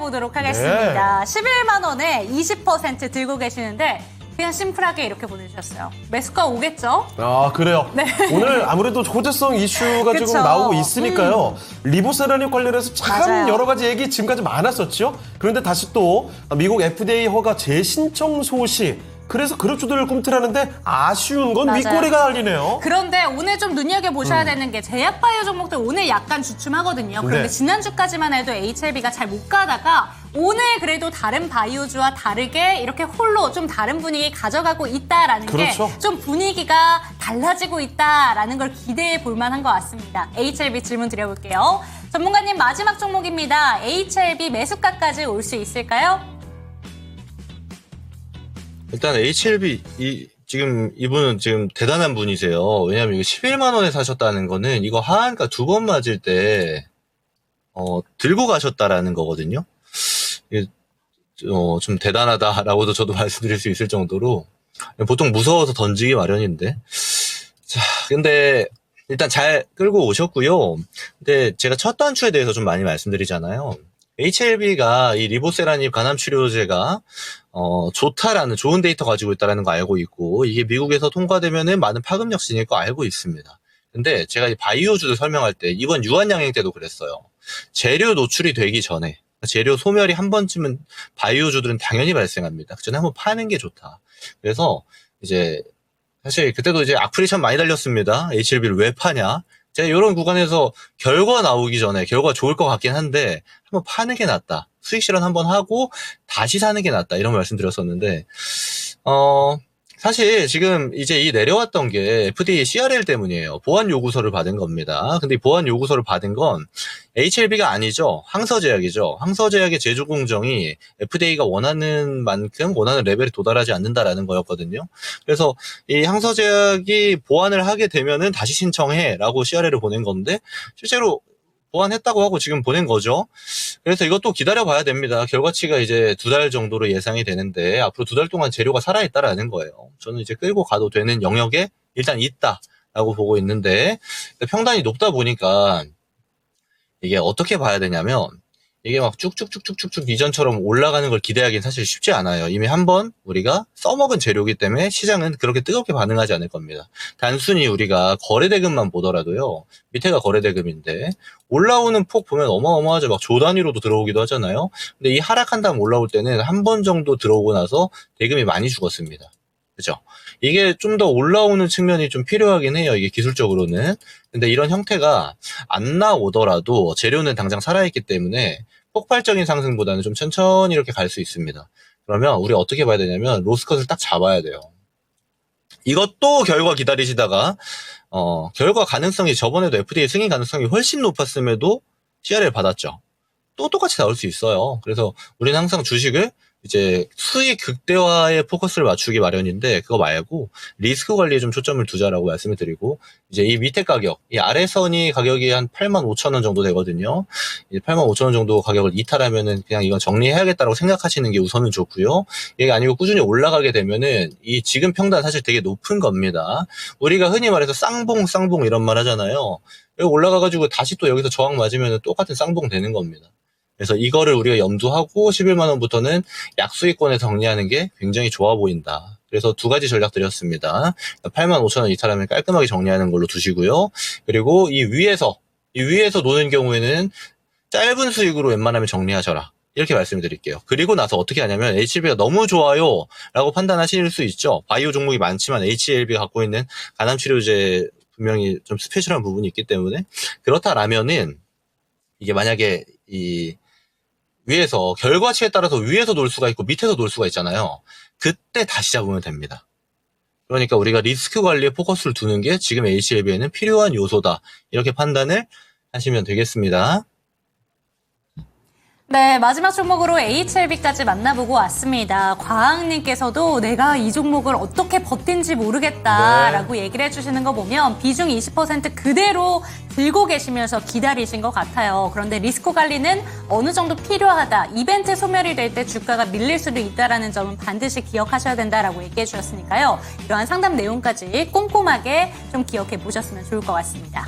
보도록 하겠습니다. 11만 원에 20% 들고 계시는데 그냥 심플하게 이렇게 보내주셨어요. 매수가 오겠죠? 아, 그래요? 네. 오늘 아무래도 호재성 이슈가 그쵸. 조금 나오고 있으니까요. 리보세라닉 관련해서 참 맞아요. 여러 가지 얘기 지금까지 많았었죠. 그런데 다시 또 미국 FDA 허가 재신청 소식. 그래서 그룹주들을 꿈틀하는데 아쉬운 건 맞아요. 윗꼬리가 달리네요. 그런데 오늘 좀 눈여겨보셔야 되는 게 제약바이오 종목들 오늘 약간 주춤하거든요. 그런데 네. 지난주까지만 해도 HLB가 잘 못 가다가 오늘 그래도 다른 바이오주와 다르게 이렇게 홀로 좀 다른 분위기 가져가고 있다라는 그렇죠. 게 좀 분위기가 달라지고 있다라는 걸 기대해 볼 만한 것 같습니다. HLB 질문 드려볼게요. 전문가님 마지막 종목입니다. HLB 매수가까지 올 수 있을까요? 일단 HLB 지금 이분은 지금 대단한 분이세요. 왜냐하면 이거 11만 원에 사셨다는 거는 이거 하한가 2번 맞을 때 들고 가셨다라는 거거든요. 이게 좀 대단하다라고도 저도 말씀드릴 수 있을 정도로 보통 무서워서 던지기 마련인데. 자, 근데 일단 잘 끌고 오셨고요. 근데 제가 첫 단추에 대해서 좀 많이 말씀드리잖아요. HLB가 이 리보세라닙 간암 치료제가 좋다라는 좋은 데이터 가지고 있다라는 거 알고 있고 이게 미국에서 통과되면은 많은 파급력 지닐 거 알고 있습니다. 근데 제가 이 바이오주를 설명할 때 이번 유한양행 때도 그랬어요. 재료 노출이 되기 전에 재료 소멸이 한 번쯤은 바이오주들은 당연히 발생합니다. 그 전에 한번 파는 게 좋다. 그래서 이제 사실 그때도 이제 악플이 참 많이 달렸습니다. HLB를 왜 파냐? 제가 이런 구간에서 결과 나오기 전에 결과 좋을 것 같긴 한데 한번 파는 게 낫다. 수익 실현 한번 하고 다시 사는 게 낫다. 이런 말씀 드렸었는데 사실 지금 이제 이 내려왔던 게 FDA CRL 때문이에요. 보안 요구서를 받은 겁니다. 근데 이 보안 요구서를 받은 건 HLB가 아니죠. 항서제약이죠. 항서제약의 제조 공정이 FDA가 원하는 만큼 원하는 레벨에 도달하지 않는다라는 거였거든요. 그래서 이 항서제약이 보완을 하게 되면은 다시 신청해라고 CRL을 보낸 건데 실제로 보완했다고 하고 지금 보낸 거죠. 그래서 이것도 기다려봐야 됩니다. 결과치가 이제 2달 정도로 예상이 되는데 앞으로 2달 동안 재료가 살아있다라는 거예요. 저는 이제 끌고 가도 되는 영역에 일단 있다라고 보고 있는데 평단이 높다 보니까 이게 어떻게 봐야 되냐면 이게 막 쭉쭉쭉쭉쭉쭉 이전처럼 올라가는 걸 기대하기는 사실 쉽지 않아요. 이미 한번 우리가 써먹은 재료이기 때문에 시장은 그렇게 뜨겁게 반응하지 않을 겁니다. 단순히 우리가 거래대금만 보더라도요. 밑에가 거래대금인데 올라오는 폭 보면 어마어마하죠. 막 조 단위로도 들어오기도 하잖아요. 근데 이 하락한 다음 올라올 때는 한 번 정도 들어오고 나서 대금이 많이 죽었습니다. 그죠? 이게 좀 더 올라오는 측면이 좀 필요하긴 해요. 이게 기술적으로는. 근데 이런 형태가 안 나오더라도 재료는 당장 살아있기 때문에 폭발적인 상승보다는 좀 천천히 이렇게 갈 수 있습니다. 그러면 우리 어떻게 봐야 되냐면 로스컷을 딱 잡아야 돼요. 이것도 결과 기다리시다가 결과 가능성이 저번에도 FDA 승인 가능성이 훨씬 높았음에도 CRL 받았죠. 또 똑같이 나올 수 있어요. 그래서 우리는 항상 주식을 이제 수익 극대화에 포커스를 맞추기 마련인데 그거 말고 리스크 관리에 좀 초점을 두자라고 말씀을 드리고 이제 이 밑에 가격, 이 아래선이 가격이 한 85,000원 정도 되거든요. 이제 85,000원 정도 가격을 이탈하면은 그냥 이건 정리해야겠다라고 생각하시는 게 우선은 좋고요. 이게 아니고 꾸준히 올라가게 되면은 이 지금 평단 사실 되게 높은 겁니다. 우리가 흔히 말해서 쌍봉 이런 말 하잖아요. 여기 올라가가지고 다시 또 여기서 저항 맞으면은 똑같은 쌍봉 되는 겁니다. 그래서 이거를 우리가 염두하고 11만 원부터는 약수익권에 정리하는 게 굉장히 좋아 보인다. 그래서 2가지 전략 드렸습니다. 85,000원 이탈하면 깔끔하게 정리하는 걸로 두시고요. 그리고 이 위에서 노는 경우에는 짧은 수익으로 웬만하면 정리하셔라. 이렇게 말씀을 드릴게요. 그리고 나서 어떻게 하냐면 HLB가 너무 좋아요 라고 판단하실 수 있죠. 바이오 종목이 많지만 HLB가 갖고 있는 간암치료제 분명히 좀 스페셜한 부분이 있기 때문에 그렇다라면은 이게 만약에 이 위에서 결과치에 따라서 위에서 놀 수가 있고 밑에서 놀 수가 있잖아요. 그때 다시 잡으면 됩니다. 그러니까 우리가 리스크 관리에 포커스를 두는 게 지금 HLB에는 필요한 요소다. 이렇게 판단을 하시면 되겠습니다. 네, 마지막 종목으로 HLB까지 만나보고 왔습니다. 과학님께서도 내가 이 종목을 어떻게 버틴지 모르겠다라고 얘기를 해주시는 거 보면 비중 20% 그대로 들고 계시면서 기다리신 것 같아요. 그런데 리스크 관리는 어느 정도 필요하다. 이벤트 소멸이 될 때 주가가 밀릴 수도 있다는 점은 반드시 기억하셔야 된다라고 얘기해 주셨으니까요. 이러한 상담 내용까지 꼼꼼하게 좀 기억해 보셨으면 좋을 것 같습니다.